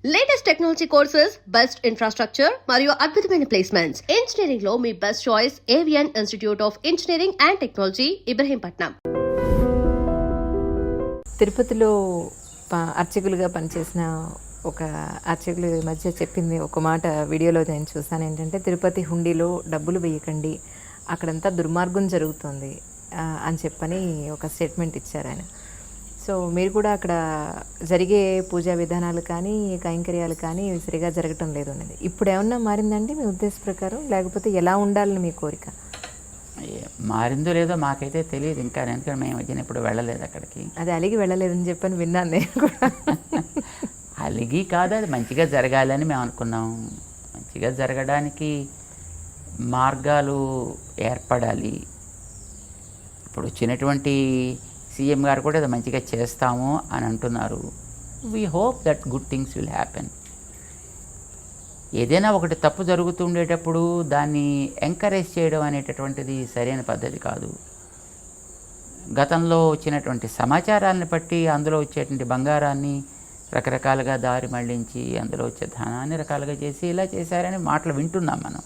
Latest technology courses, best infrastructure మరియు అద్భుతమైన placements. Engineering లో మీ best choice Avian Institute of Engineering and Technology, Ibrahimpatnam. తిరుపతిలో అర్చకులుగా పనిచేసిన ఒక అర్చకులు ఈ మధ్య చెప్పింది ఒక మాట వీడియోలో నేను చూసాను. ఏంటంటే తిరుపతి హుండీలో డబ్బులు వేయకండి, అక్కడంతా దుర్మార్గం జరుగుతుంది అని చెప్పని ఒక స్టేట్మెంట్ ఇచ్చారు ఆయన. సో మీరు కూడా అక్కడ జరిగే పూజా విధానాలు కానీ కైంకర్యాలు కానీ సరిగా జరగటం లేదు అనేది ఇప్పుడు ఏమన్నా మారిందండి మీ ఉద్దేశ ప్రకారం, లేకపోతే ఎలా ఉండాలని మీ కోరిక? మారిందో లేదో మాకైతే తెలియదు ఇంకా, ఎందుకంటే మేము వచ్చిన ఇప్పుడు వెళ్ళలేదు అక్కడికి. అది అలిగి వెళ్ళలేదని చెప్పని విన్నాను నేను కూడా. అలిగి కాదు, అది మంచిగా జరగాలని మేము అనుకున్నాం. మంచిగా జరగడానికి మార్గాలు ఏర్పడాలి. ఇప్పుడు వచ్చినటువంటి సీఎం గారు కూడా అది మంచిగా చేస్తాము అని అంటున్నారు. We hope that good things will happen. ఏదైనా ఒకటి తప్పు జరుగుతుండేటప్పుడు దాన్ని ఎంకరేజ్ చేయడం అనేటటువంటిది సరైన పద్ధతి కాదు. గతంలో వచ్చినటువంటి సమాచారాన్ని బట్టి అందులో వచ్చేటువంటి బంగారాన్ని రకరకాలుగా దారి మళ్లించి అందులో వచ్చే ధనాన్ని రకాలుగా చేసి ఇలా చేశారని మాటలు వింటున్నాం మనం.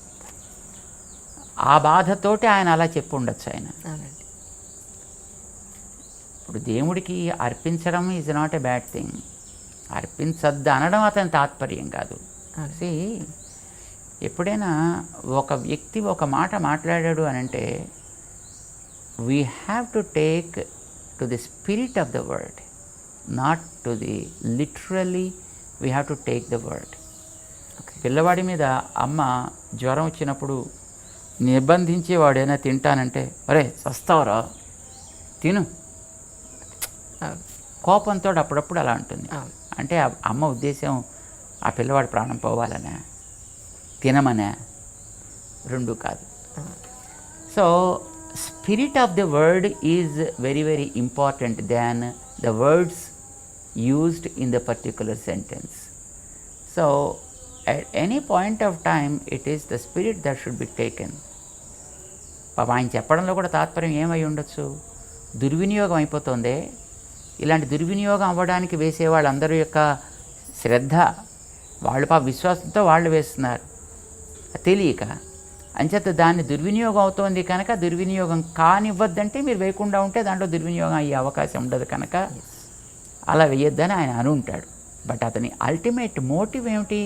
ఆ బాధతోటి ఆయన అలా చెప్పి ఉండొచ్చు ఆయన. ఇప్పుడు దేవుడికి అర్పించడం is not a bad thing. అర్పించద్దు అనడం అతని తాత్పర్యం కాదు. ఎప్పుడైనా ఒక వ్యక్తి ఒక మాట మాట్లాడాడు అని అంటే we have to take to the spirit of the word, not to the literally. We have to take the word. పిల్లవాడి మీద అమ్మ జ్వరం వచ్చినప్పుడు నిర్బంధించి వాడైనా తింటానంటే అరే వస్తావరా తిను, కోపంతో అప్పుడప్పుడు అలా ఉంటుంది. అంటే అమ్మ ఉద్దేశం ఆ పిల్లవాడి ప్రాణం పోవాలనే, తినమనే, రెండు కాదు. So spirit of the word is very very important than the words used in the particular sentence. So at any point of time it is the spirit that should be taken. ఆయన చెప్పడంలో కూడా తాత్పర్యం ఏమై ఉండొచ్చు? దుర్వినియోగం అయిపోతుంది. ఇలాంటి దుర్వినియోగం అవ్వడానికి వేసే వాళ్ళందరి యొక్క శ్రద్ధ, వాళ్ళు విశ్వాసంతో వాళ్ళు వేస్తున్నారు తెలియక. అంచేత దాన్ని దుర్వినియోగం అవుతోంది కనుక దుర్వినియోగం కానివ్వద్దంటే మీరు వేయకుండా ఉంటే దాంట్లో దుర్వినియోగం అయ్యే అవకాశం ఉండదు కనుక అలా వేయొద్దని ఆయన అని ఉంటాడు. బట్ అతని అల్టిమేట్ మోటివ్ ఏమిటి?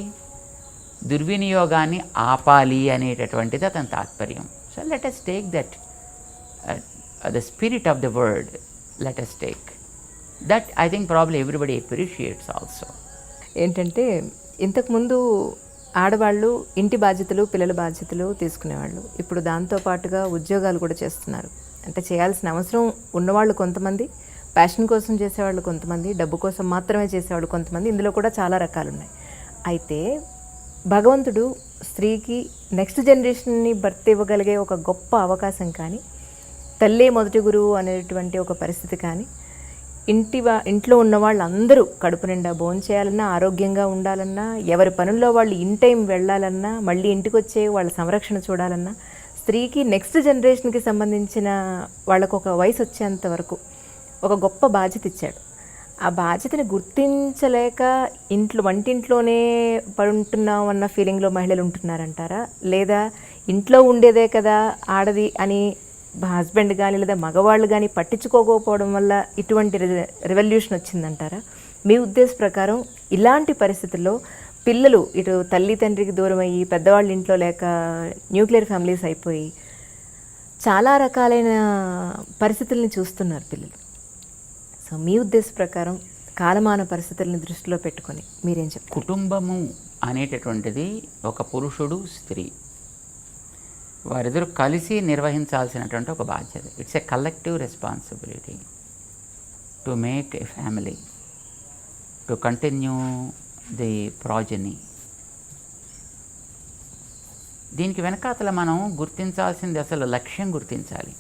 దుర్వినియోగాన్ని ఆపాలి అనేటటువంటిది అతని తాత్పర్యం. So let us take that the spirit of the word, let us take that. I think probably everybody appreciates also. ఏంటంటే ఇంతకుముందు ఆడవాళ్ళు ఇంటి బాధ్యతలు, పిల్లల బాధ్యతలు తీసుకునేవాళ్ళు. ఇప్పుడు దాంతోపాటుగా ఉద్యోగాలు కూడా చేస్తున్నారు. అంటే చేయాల్సిన అవసరం ఉన్నవాళ్ళు కొంతమంది, ప్యాషన్ కోసం చేసేవాళ్ళు కొంతమంది, డబ్బు కోసం మాత్రమే చేసేవాళ్ళు కొంతమంది. ఇందులో కూడా చాలా రకాలు ఉన్నాయి. అయితే భగవంతుడు స్త్రీకి నెక్స్ట్ జనరేషన్ని బర్త్ ఇవ్వగలిగే ఒక గొప్ప అవకాశం కానీ, తల్లే మొదటి గురువు అనేటువంటి ఒక పరిస్థితి కానీ, ఇంట్లో ఉన్న వాళ్ళందరూ కడుపు నిండా భోజనం చేయాలన్నా, ఆరోగ్యంగా ఉండాలన్నా, ఎవరి పనుల్లో వాళ్ళు ఇన్ టైం వెళ్ళాలన్నా, మళ్ళీ ఇంటికి వచ్చే వాళ్ళ సంరక్షణ చూడాలన్నా, స్త్రీకి నెక్స్ట్ జనరేషన్కి సంబంధించిన వాళ్ళకు ఒక వయసు వచ్చేంత వరకు ఒక గొప్ప బాధ్యత ఇచ్చాడు. ఆ బాధ్యతని గుర్తించలేక వంటింట్లోనే పడుంటున్నాం అన్న ఫీలింగ్లో మహిళలు ఉంటున్నారంటారా? లేదా ఇంట్లో ఉండేదే కదా ఆడది అని హస్బెండ్ కానీ లేదా మగవాళ్ళు కానీ పట్టించుకోకపోవడం వల్ల ఇటువంటి రెవల్యూషన్ వచ్చిందంటారా? మీ ఉద్దేశ ప్రకారం ఇలాంటి పరిస్థితుల్లో పిల్లలు ఇటు తల్లి తండ్రికి దూరం అయ్యి, పెద్దవాళ్ళ ఇంట్లో లేక న్యూక్లియర్ ఫ్యామిలీస్ అయిపోయి చాలా రకాలైన పరిస్థితుల్ని చూస్తున్నారు పిల్లలు. సో మీ ఉద్దేశ ప్రకారం కాలమాన పరిస్థితుల్ని దృష్టిలో పెట్టుకొని మీరేం చెప్తారు? కుటుంబము అనేటటువంటిది ఒక పురుషుడు, స్త్రీ వారిద్దరూ కలిసి నిర్వహించాల్సినటువంటి ఒక బాధ్యత. It's a collective responsibility to make a family, to continue the progeny. దీనికి వెనకాతల మనం గుర్తించాల్సింది అసలు లక్ష్యం గుర్తించాలి.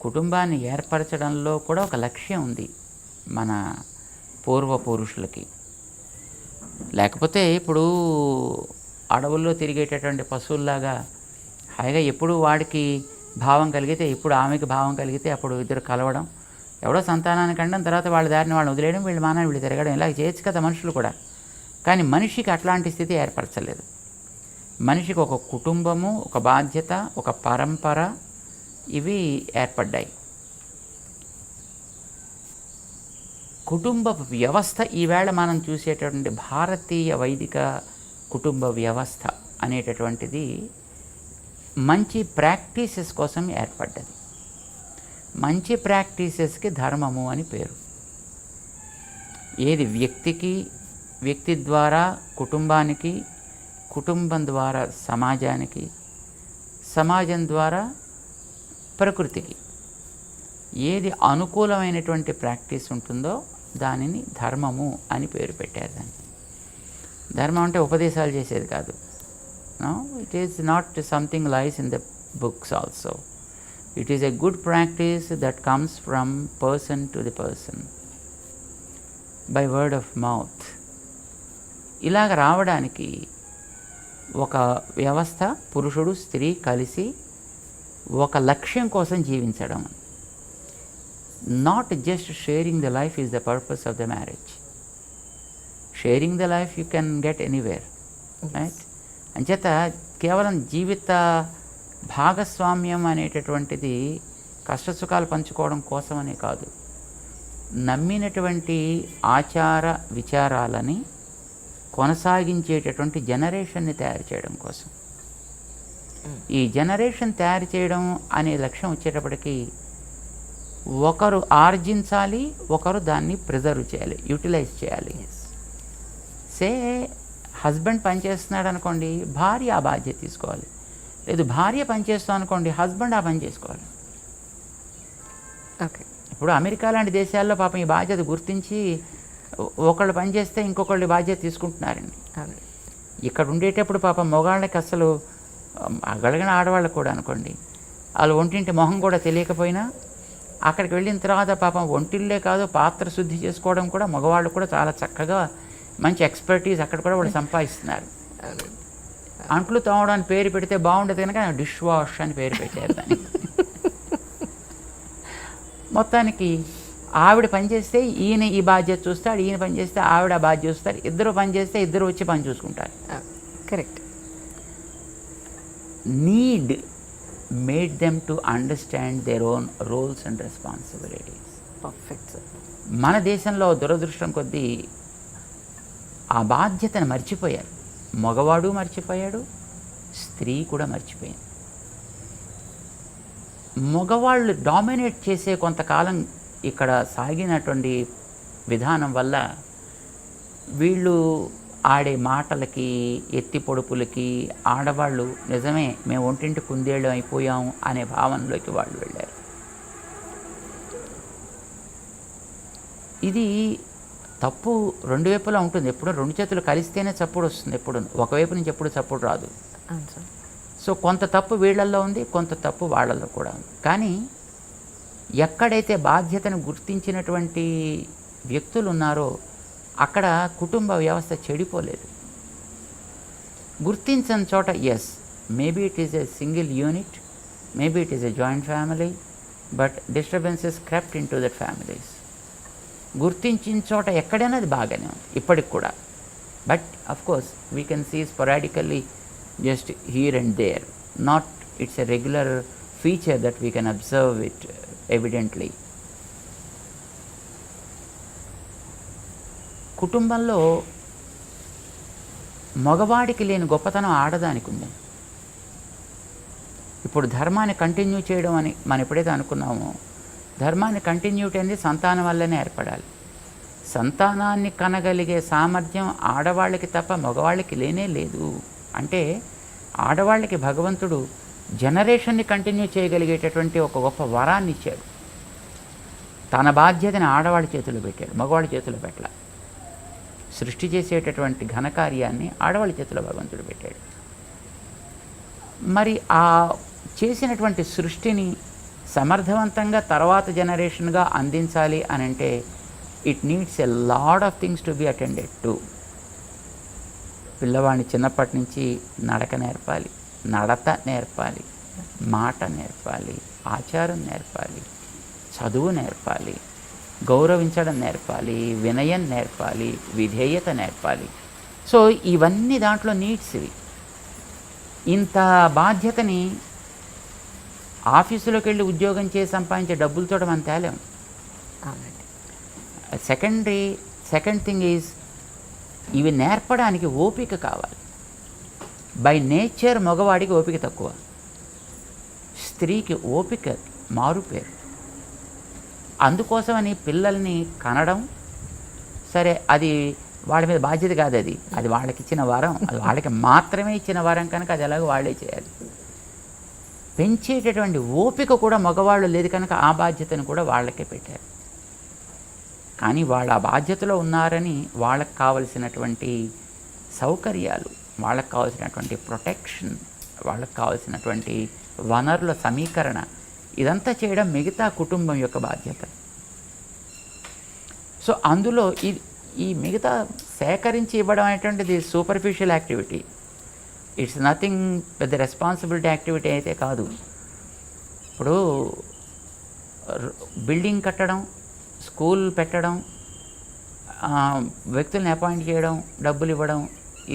కుటుంబాన్ని ఏర్పరచడంలో కూడా ఒక లక్ష్యం ఉంది మన పూర్వపురుషులకి. లేకపోతే ఇప్పుడు అడవుల్లో తిరిగేటటువంటి పశువుల్లాగా హాయిగా ఎప్పుడు వాడికి భావం కలిగితే, ఎప్పుడు ఆమెకి భావం కలిగితే అప్పుడు ఇద్దరు కలవడం, ఎవడో సంతానానికి అనడం, తర్వాత వాళ్ళ దారిని వాళ్ళని వదిలేయడం, వీళ్ళు మానాన్ని వీళ్ళు తిరగడం, ఇలా చేయొచ్చు కదా మనుషులు కూడా. కానీ మనిషికి అట్లాంటి స్థితి ఏర్పరచలేదు. మనిషికి ఒక కుటుంబము, ఒక బాధ్యత, ఒక పరంపర ఇవి ఏర్పడ్డాయి. కుటుంబ వ్యవస్థ ఈవేళ మనం చూసేటటువంటి భారతీయ వైదిక కుటుంబ వ్యవస్థ అనేటటువంటిది మంచి ప్రాక్టీసెస్ కోసం ఏర్పడ్డది. మంచి ప్రాక్టీసెస్కి ధర్మము అని పేరు. ఏది వ్యక్తి ద్వారా కుటుంబానికి, కుటుంబం ద్వారా సమాజానికి, సమాజం ద్వారా ప్రకృతికి ఏది అనుకూలమైనటువంటి ప్రాక్టీస్ ఉంటుందో దానిని ధర్మము అని పేరు పెట్టారు. దాన్ని ధర్మం అంటే ఉపదేశాలు చేసేది కాదు. No, it is not something lies in the books also. It is a good practice that comes from person to the person by word of mouth. ఇలాగ రావడానికి ఒక వ్యవస్థ, పురుషుడు స్త్రీ కలిసి ఒక లక్ష్యం కోసం జీవించడం. Not just sharing the life is the purpose of the marriage. Sharing the life you can get anywhere, right? అంచేత కేవలం జీవిత భాగస్వామ్యం అనేటటువంటిది కష్టసుఖాలు పంచుకోవడం కోసమనే కాదు, నమ్మినటువంటి ఆచార విచారాలని కొనసాగించేటటువంటి జనరేషన్ని తయారు చేయడం కోసం. ఈ జనరేషన్ తయారు చేయడం అనే లక్ష్యం వచ్చేటప్పటికి ఒకరు ఆర్జించాలి, ఒకరు దాన్ని ప్రిజర్వ్ చేయాలి, యూటిలైజ్ చేయాలి. సే హస్బెండ్ పనిచేస్తున్నాడు అనుకోండి, భార్య ఆ బాధ్యత తీసుకోవాలి. లేదు భార్య పనిచేస్తాం అనుకోండి, హస్బెండ్ ఆ పని చేసుకోవాలి. ఓకే. ఇప్పుడు అమెరికా లాంటి దేశాల్లో పాపం ఈ బాధ్యత గుర్తించి ఒకళ్ళు పని చేస్తే ఇంకొకళ్ళు బాధ్యత తీసుకుంటున్నారండి. ఇక్కడ ఉండేటప్పుడు పాపం మగవాళ్ళకి అసలు అగలిగిన ఆడవాళ్ళకు కూడా అనుకోండి, వాళ్ళు ఒంటింటి మొహం కూడా తెలియకపోయినా అక్కడికి వెళ్ళిన తర్వాత పాపం ఒంటిల్లే కాదు పాత్ర శుద్ధి చేసుకోవడం కూడా మగవాళ్ళు కూడా చాలా చక్కగా మంచి ఎక్స్పర్టీస్ అక్కడ కూడా వాళ్ళు సంపాదిస్తున్నారు. అంట్లు తోమడానికి పేరు పెడితే బాగుండేది కనుక డిష్ వాష్ అని పేరు పెట్టారు దాన్ని. మొత్తానికి ఆవిడ పనిచేస్తే ఈయన ఈ బాధ్యత చూస్తాడు, ఈయన పని చేస్తే ఆవిడ ఆ బాధ్యత చూస్తారు, ఇద్దరు పని చేస్తే ఇద్దరు వచ్చి పని చూసుకుంటారు. Correct. Need made them to understand their own roles and responsibilities. Perfect sir. మన దేశంలో దురదృష్టం కొద్దీ ఆ బాధ్యతను మర్చిపోయారు. మగవాడు మర్చిపోయాడు, స్త్రీ కూడా మర్చిపోయింది. మగవాళ్ళు డామినేట్ చేసే కొంతకాలం ఇక్కడ సాగినటువంటి విధానం వల్ల వీళ్ళు ఆడే మాటలకి, ఎత్తి పొడుపులకి ఆడవాళ్ళు నిజమే మేము ఒంటింటి కుందేళ్ళు అయిపోయాము అనే భావనలోకి వాళ్ళు వెళ్ళారు. ఇది తప్పు రెండు వైపులా ఉంటుంది. ఎప్పుడో రెండు చేతులు కలిస్తేనే చప్పుడు వస్తుంది, ఎప్పుడు ఒకవైపు నుంచి ఎప్పుడు చప్పుడు రాదు. సో కొంత తప్పు వీళ్ళల్లో ఉంది, కొంత తప్పు వాళ్ళల్లో కూడా ఉంది. కానీ ఎక్కడైతే బాధ్యతను గుర్తించినటువంటి వ్యక్తులు ఉన్నారో అక్కడ కుటుంబ వ్యవస్థ చెడిపోలేదు. గుర్తించని చోట yes, maybe it is a single unit, maybe it is a joint family, but disturbances crept into that families. గుర్తించిన చోట ఎక్కడైనా అది బాగానే ఉంది ఇప్పటికి కూడా. But of course we can see sporadically just here and there, not it's a regular feature that we can observe it evidently. కుటుంబంలో మగవాడికి లేని గొప్పతనం ఆడదానికి ఉంది. ఇప్పుడు ధర్మాన్ని కంటిన్యూ చేయడం అని మనం ఎప్పుడైతే అనుకున్నామో, ధర్మాన్ని కంటిన్యూటీ అనేది సంతానం వల్లనే ఏర్పడాలి. సంతానాన్ని కనగలిగే సామర్థ్యం ఆడవాళ్ళకి తప్ప మగవాళ్ళకి లేనే లేదు. అంటే ఆడవాళ్ళకి భగవంతుడు జనరేషన్ని కంటిన్యూ చేయగలిగేటటువంటి ఒక గొప్ప వరాన్ని ఇచ్చాడు. తన బాధ్యతని ఆడవాళ్ళ చేతిలో పెట్టాడు, మగవాళ్ళ చేతిలో పెట్టాల. సృష్టి చేసేటటువంటి ఘనకార్యాన్ని ఆడవాళ్ళ చేతిలో భగవంతుడు పెట్టాడు. మరి ఆ చేసినటువంటి సృష్టిని సమర్థవంతంగా తర్వాత జనరేషన్గా అందించాలి అని అంటే it needs a lot of things to be attended to. పిల్లవాడిని చిన్నప్పటి నుంచి నడక నేర్పాలి, నడత నేర్పాలి, మాట నేర్పాలి, ఆచారం నేర్పాలి, చదువు నేర్పాలి, గౌరవించడం నేర్పాలి, వినయం నేర్పాలి, విధేయత నేర్పాలి. సో ఇవన్నీ దాంట్లో నీడ్స్ ఇవి. ఇంత బాధ్యతని ఆఫీసులోకి వెళ్ళి ఉద్యోగం చేసి సంపాదించే డబ్బులతో మనం తేలేం. అవునండి. సెకండ్ థింగ్ ఈజ్ ఇవి నేర్పడానికి ఓపిక కావాలి. బై నేచర్ మగవాడికి ఓపిక తక్కువ, స్త్రీకి ఓపిక మారుపేరు. అందుకోసమని పిల్లల్ని కనడం సరే, అది వాళ్ళ మీద బాధ్యత కాదు, అది వాళ్ళకి ఇచ్చిన వరం, అది వాళ్ళకి మాత్రమే ఇచ్చిన వరం కనుక అది ఎలాగో వాళ్ళే చేయాలి. పెంచేటటువంటి ఓపిక కూడా మగవాళ్ళు లేదు కనుక ఆ బాధ్యతను కూడా వాళ్ళకే పెట్టారు. కానీ వాళ్ళు ఆ బాధ్యతలో ఉన్నారని వాళ్ళకి కావలసినటువంటి సౌకర్యాలు, వాళ్ళకి కావాల్సినటువంటి ప్రొటెక్షన్, వాళ్ళకి కావాల్సినటువంటి వనరుల సమీకరణ, ఇదంతా చేయడం మిగతా కుటుంబం యొక్క బాధ్యత. సో అందులో ఈ మిగతా సేకరించి ఇవ్వడం అనేటువంటిది సూపర్ఫిషియల్ యాక్టివిటీ. ఇట్స్ నథింగ్ పెద్ద రెస్పాన్సిబిలిటీ యాక్టివిటీ అయితే కాదు. ఇప్పుడు బిల్డింగ్ కట్టడం, స్కూల్ పెట్టడం, వ్యక్తుల్ని అపాయింట్ చేయడం, డబ్బులు ఇవ్వడం,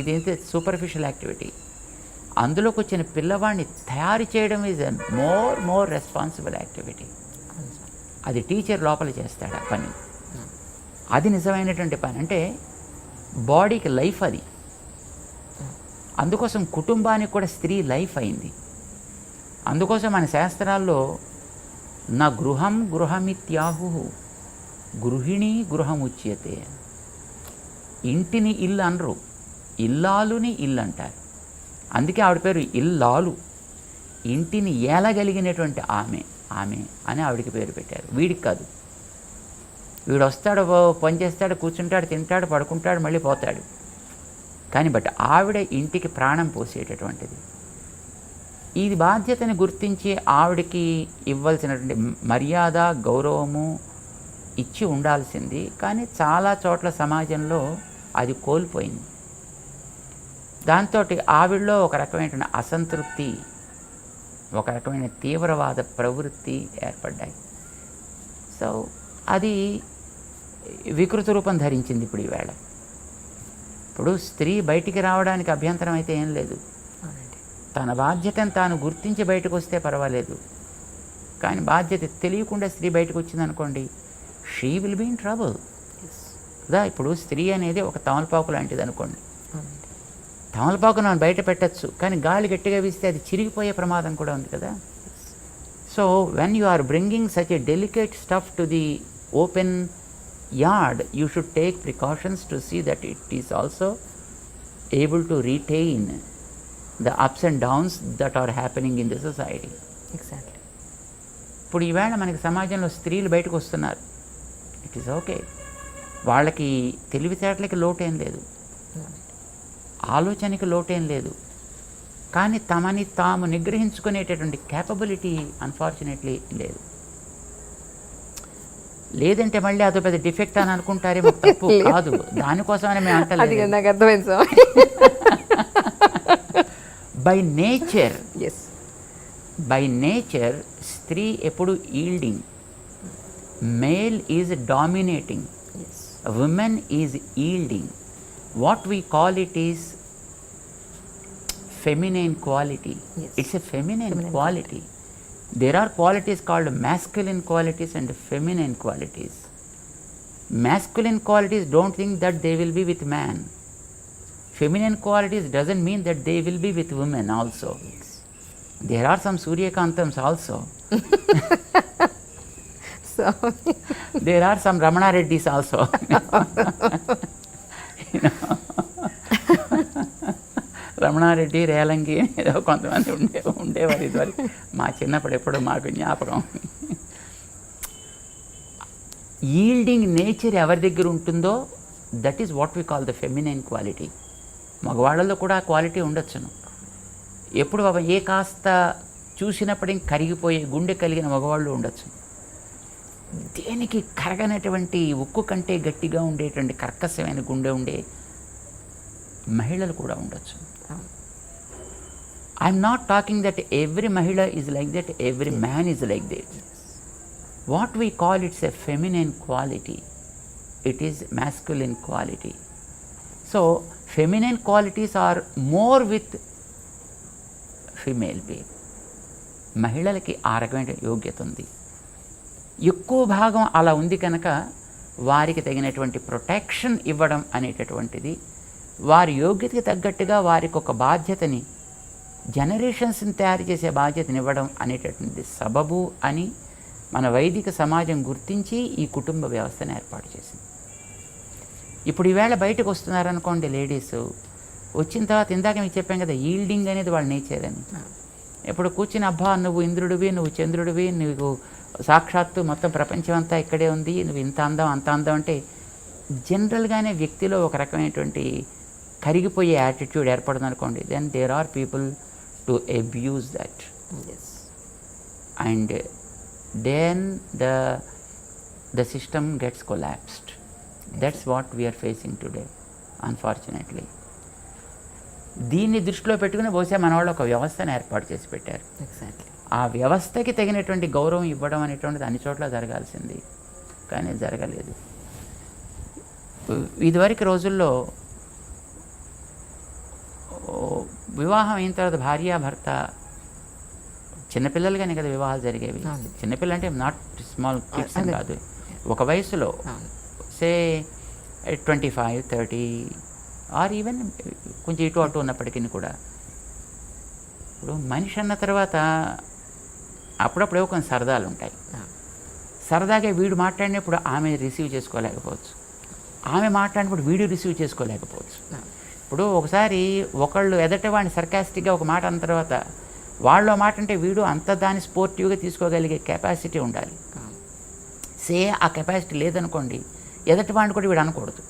ఇదైతే సూపర్ఫిషియల్ యాక్టివిటీ. అందులోకి వచ్చిన పిల్లవాడిని తయారు చేయడం is a more responsible activity. అది టీచర్ లోపల చేస్తాడు ఆ పని. అది నిజమైనటువంటి పని. అంటే బాడీకి లైఫ్ అది. అందుకోసం కుటుంబానికి కూడా స్త్రీ లైఫ్ అయింది. అందుకోసం మన శాస్త్రాల్లో నా గృహం గృహమిత్యాహు గృహిణీ గృహముచ్యతే. ఇంటిని ఇల్లు అనరు, ఇల్లాలుని ఇల్లు అంటారు. అందుకే ఆవిడ పేరు ఇల్లాలు. ఇంటిని ఏలగలిగినటువంటి ఆమె అని ఆవిడికి పేరు పెట్టారు. వీడికి కాదు. వీడు వస్తాడు, పని చేస్తాడు, కూర్చుంటాడు, తింటాడు, పడుకుంటాడు, మళ్ళీ పోతాడు. కానీ ఆవిడ ఇంటికి ప్రాణం పోసేటటువంటిది. ఈ బాధ్యతని గుర్తించి ఆవిడకి ఇవ్వాల్సినటువంటి మర్యాద, గౌరవము ఇచ్చి ఉండాల్సింది. కానీ చాలా చోట్ల సమాజంలో అది కోల్పోయింది. దాంతో ఆవిడలో ఒక రకమైన అసంతృప్తి, ఒక రకమైన తీవ్రవాద ప్రవృత్తి ఏర్పడ్డాయి. సో అది వికృత రూపం ధరించింది ఇప్పుడు ఈవేళ. ఇప్పుడు స్త్రీ బయటికి రావడానికి అభ్యంతరం అయితే ఏం లేదు. తన బాధ్యతను తాను గుర్తించి బయటకు వస్తే పర్వాలేదు. కానీ బాధ్యత తెలియకుండా స్త్రీ బయటకు వచ్చిందనుకోండి, she will be in trouble కదా. ఇప్పుడు స్త్రీ అనేది ఒక తమలపాకు లాంటిది అనుకోండి. తమలపాకును మనం బయట పెట్టచ్చు, కానీ గాలి గట్టిగా వీస్తే అది చిరిగిపోయే ప్రమాదం కూడా ఉంది కదా. So when you are bringing such a delicate stuff to the open yard, you should take precautions to see that it is also able to retain the ups and downs that are happening in the society. Exactly. ఇప్పుడు ఈవేళ మనకి సమాజంలో స్త్రీలు బయటకు వస్తున్నారు. It is okay. వాళ్ళకి తెలివితేటలకి లోటేం లేదు, ఆలోచనకి లోటేం లేదు. కానీ తమని తాము నిగ్రహించుకునేటటువంటి క్యాపబిలిటీ అన్ఫార్చునేట్లీ లేదు. లేదంటే మళ్ళీ అదో పెద్ద డిఫెక్ట్ అని అనుకుంటారేమో. తప్పు కాదు, దానికోసమని మేము అంటలేదు. నాకు అర్థమైంది. బై నేచర్ స్త్రీ ఎప్పుడు yielding, male is dominating, women is yielding. What we call it is feminine quality. It's a feminine quality. There are qualities called masculine qualities and feminine qualities. Masculine qualities don't think that they will be with man. Feminine qualities doesn't mean that they will be with women also. There are some Suryakantams also. So there are some Ramana Reddys also. Ramana Reddy, Relangi ఏదో కొంతమంది ఉండేవారు ఇదివరకు. మా చిన్నప్పుడు ఎప్పుడు మాకు జ్ఞాపకం. Yielding nature ఎవరి దగ్గర ఉంటుందో that is what we call the feminine quality. మగవాళ్ళలో కూడా ఆ క్వాలిటీ ఉండొచ్చును. ఎప్పుడు ఏ కాస్త చూసినప్పటికీ కరిగిపోయే గుండె కలిగిన మగవాళ్ళు ఉండొచ్చు. దేనికి కరగనటువంటి ఉక్కు కంటే గట్టిగా ఉండేటువంటి కర్కశమైన గుండె ఉండే మహిళలు కూడా ఉండొచ్చు. I'm not talking that every మహిళ is like that, every man is like that. What we call it's a feminine quality, it is masculine quality. So feminine qualities are more with female being. మహిళలకి ఆ రకమైన యోగ్యత ఉంది, ఎక్కువ భాగం అలా ఉంది కనుక వారికి తగినటువంటి ప్రొటెక్షన్ ఇవ్వడం అనేటటువంటిది, వారి యోగ్యతకి తగ్గట్టుగా వారికి ఒక బాధ్యతని, జనరేషన్స్ని తయారు చేసే బాధ్యతని ఇవ్వడం అనేటటువంటి సబబు అని మన వైదిక సమాజం గుర్తించి ఈ కుటుంబ వ్యవస్థను ఏర్పాటు చేసింది. ఇప్పుడు ఈవేళ బయటకు వస్తున్నారనుకోండి లేడీస్, వచ్చిన తర్వాత ఇందాక మీకు చెప్పాం కదా, ఈల్డింగ్ అనేది వాళ్ళ నేచర్ అని. ఇప్పుడు కూర్చుని అబ్బా నువ్వు ఇంద్రుడివి, నువ్వు చంద్రుడివి, నువ్వు సాక్షాత్తు మొత్తం ప్రపంచం అంతా ఇక్కడే ఉంది, నువ్వు ఇంత అందం అంత అందం అంటే జనరల్గానే వ్యక్తిలో ఒక రకమైనటువంటి కరిగిపోయే యాటిట్యూడ్ ఏర్పడుతుంది అనుకోండి. Then there are people to abuse that, and then the system gets collapsed. That's what we are facing today unfortunately. దీన్ని దృష్టిలో పెట్టుకుని బహుశా మన వాళ్ళు ఒక వ్యవస్థను ఏర్పాటు చేసి పెట్టారు. ఎగ్జాక్ట్లీ. ఆ వ్యవస్థకి తగినటువంటి గౌరవం ఇవ్వడం అనేటువంటిది అన్ని చోట్ల జరగాల్సింది, కానీ జరగలేదు. ఇదివరకు రోజుల్లో వివాహం అయిన తర్వాత భార్యాభర్త, చిన్నపిల్లలుగానే కదా వివాహాలు జరిగేవి. చిన్నపిల్లలు అంటే నాట్ స్మాల్ కిడ్స్ అని కాదు, ఒక వయసులో సే 25, 30 ఆర్ ఈవెన్ కొంచెం ఇటు అటు ఉన్నప్పటికీ కూడా ఇప్పుడు మనిషి అన్న తర్వాత అప్పుడప్పుడు కొన్ని సరదాలు ఉంటాయి. సరదాగా వీడు మాట్లాడినప్పుడు ఆమె రిసీవ్ చేసుకోలేకపోవచ్చు, ఆమె మాట్లాడినప్పుడు వీడు రిసీవ్ చేసుకోలేకపోవచ్చు. ఇప్పుడు ఒకసారి ఒకళ్ళు ఎదట వాడిని సర్కాస్టిక్గా ఒక మాట అన్న తర్వాత వాళ్ళు మాట అంటే వీడు అంత దాన్ని స్పోర్టివ్గా తీసుకోగలిగే కెపాసిటీ ఉండాలి. ఆ కెపాసిటీ లేదనుకోండి, ఎదటి వాడిని కూడా వీడు అనకూడదు,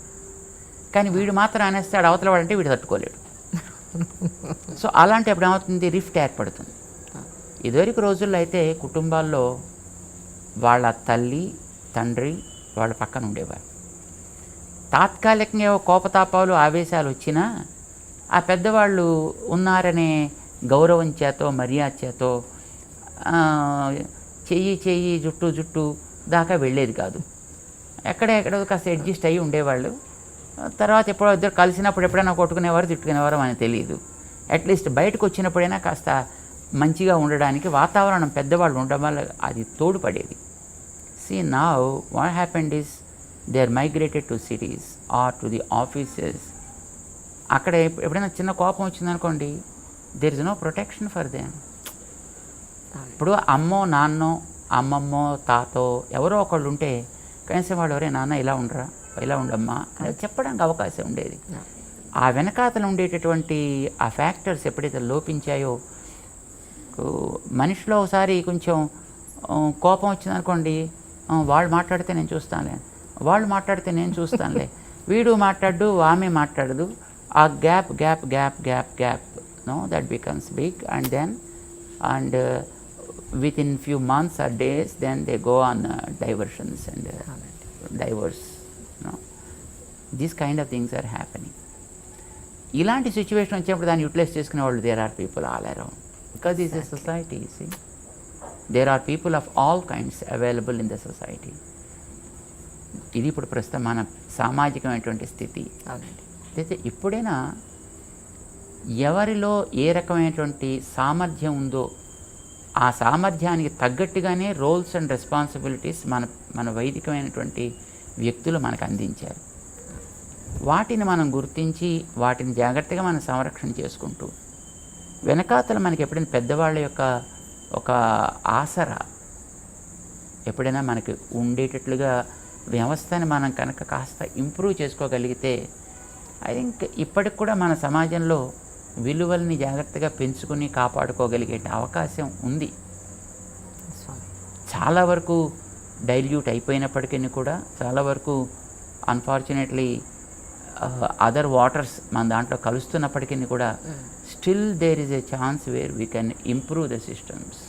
కానీ వీడు మాత్రం అనేస్తాడు, అవతల వాడంటే వీడు తట్టుకోలేడు. సో అలాంటప్పుడు ఏమవుతుంది, రిఫ్ట్ ఏర్పడుతుంది. ఇదివరకు రోజుల్లో అయితే కుటుంబాల్లో వాళ్ళ తల్లి తండ్రి వాళ్ళ పక్కన ఉండేవారు. తాత్కాలికంగా కోపతాపాలు ఆవేశాలు వచ్చినా ఆ పెద్దవాళ్ళు ఉన్నారనే గౌరవం చేతో మర్యాద చేతో చెయ్యి జుట్టు దాకా వెళ్ళేది కాదు. ఎక్కడో కాస్త అడ్జస్ట్ అయ్యి ఉండేవాళ్ళు. తర్వాత ఎప్పుడో ఇద్దరు కలిసినప్పుడు ఎప్పుడైనా కొట్టుకునేవారు తిట్టుకునేవారు అని తెలియదు. అట్లీస్ట్ బయటకు వచ్చినప్పుడైనా కాస్త మంచిగా ఉండడానికి వాతావరణం పెద్దవాళ్ళు ఉండడం వల్ల అది తోడ్పడేది. See now what happened is they are migrated to cities or to the offices. అక్కడ ఎప్పుడైనా చిన్న కోపం వచ్చిందనుకోండి, there is no protection for them. ఇప్పుడు అమ్మో నాన్నో అమ్మమ్మో తాతో ఎవరో ఒకళ్ళు ఉంటే కనీసం వాళ్ళు ఎవరే నాన్న ఇలా ఉండరా ఇలా ఉండమ్మా అని చెప్పడానికి అవకాశం ఉండేది. ఆ వెనకాతలు ఉండేటటువంటి ఆ ఫ్యాక్టర్స్ ఎప్పుడైతే లోపించాయో, మనిషిలో ఒకసారి కొంచెం కోపం వచ్చిందనుకోండి, వాళ్ళు మాట్లాడితే నేను చూస్తానులే, వాళ్ళు మాట్లాడితే నేను చూస్తానులే, వీడు మాట్లాడు ఆమె మాట్లాడదు, ఆ gap no that becomes big and within few months or days then they go on diversions and divorce. These kind of things are happening. ఇలాంటి సిచ్యువేషన్ వచ్చినప్పుడు దాన్ని యూటిలైజ్ చేసుకునే వాళ్ళు there are people all around, because is a society. See there are people of all kinds available in the society. ఇది ఇప్పుడు ప్రస్తుతం మన సామాజికమైనటువంటి స్థితి. అయితే ఇప్పుడైనా ఎవరిలో ఏ రకమైనటువంటి సామర్థ్యం ఉందో ఆ సామర్థ్యానికి తగ్గట్టుగానే రోల్స్ అండ్ రెస్పాన్సిబిలిటీస్ మన వైదికమైనటువంటి వ్యక్తులు మనకు అందించారు. వాటిని మనం గుర్తించి వాటిని జాగ్రత్తగా మనం సంరక్షణ చేసుకుంటూ వెనకాతల మనకి ఎప్పుడైనా పెద్దవాళ్ళ యొక్క ఒక ఆసరా ఎప్పుడైనా మనకి ఉండేటట్లుగా వ్యవస్థని మనం కనుక కాస్త ఇంప్రూవ్ చేసుకోగలిగితే ఐ థింక్ ఇప్పటికి కూడా మన సమాజంలో విలువల్ని జాగ్రత్తగా పెంచుకుని కాపాడుకోగలిగే అవకాశం ఉంది. చాలా వరకు డైల్యూట్ అయిపోయినప్పటికీ కూడా, చాలా వరకు అన్ఫార్చునేట్లీ అదర్ వాటర్స్ మన దాంట్లో కలుస్తున్నప్పటికీ కూడా still there is a chance where we can improve the systems.